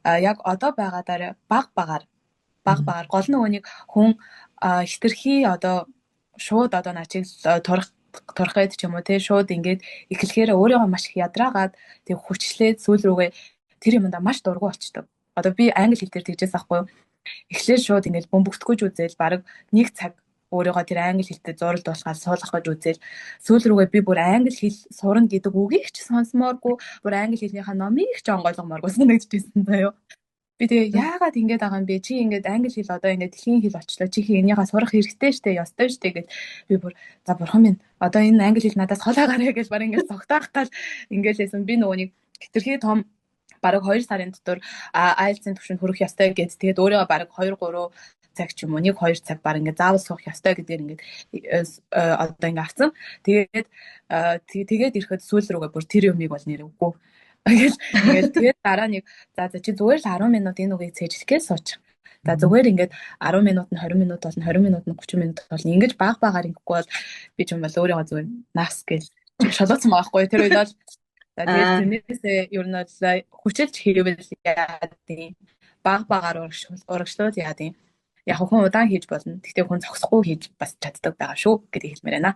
яг одоо байгаадаа баг багаар гол нь өнийг хүн хитрхи одоо шууд одоо начиг турхад ч юм уу тий шууд ингээд эхлэхээр өөрийгөө маш их ядраагаад тэг хүчлээд сүүл рүүгээ тэр юмдаа маш дургу болчдөг. Одоо би англи хэл дээр тэгжээс ахгүй юу? Эхлээд шууд ингээд бөмбөгтгөж үзэл баг нэг цаг өөрийгөө тэр англи хэлтэй зуралд болохаар суулгах гэж үзэл сүүл рүүгээ би бүр англи хэл сурна гэдэг үгийг ч сонсмооргүй бүр англи хэлнийхаа номыг ч онгойлгомооргүй санагдчихсэн заяа. Би тэгээ яагаад ингэж байгаа юм бэ? Чи ингэж англи хэл одоо ингэж дэлхийн хэл болчлоо. Чи энийгээ сурах хэрэгтэй штэ, ёстой штэ гэж би бүр за бурхан минь одоо энэ англи хэл надаас хол агаарэ гэж баг ингэж цогтоох гал ингэж лээсэн. Би нөгөө нэг хитрхи том бараг 2 сарын дотор IELTS-ийн түвшинд хүрэх ёстой гэд тэгээд өөрийгөө бараг 2-3 цаг ч юм уу 1-2 цаг баг ингэ заавал суух ёстой гэдгээр ингэ одоо ингэ авсан. Тэгээд ирэхэд сүүл рүүгээ бүр тэр юмыг бол нэр үгүй. Ингээл тэгээд дараа нэг за чи зүгээр л 10 минут энэ үгийг цээжлэхээ сууч. За зүгээр ингээд 10 минут нь 20 минут болно, 20 минут нь 30 минут болно. Ингэж баг багаар ингэхгүй бол би ч юм бол өөрийгөө зүгээр нас гэж шалгацсан байхгүй. Тэр үед бол за тэгээд тэрнээсээ ер нь бол хүчилж хийвэл яа тийм баг багаар урагшлууд яа тийм яг хүн удаан хийж болно. Гэхдээ хүн зогсохгүй хийж бас чаддаг байгаа шүү гэдгийг хэлмээр байна.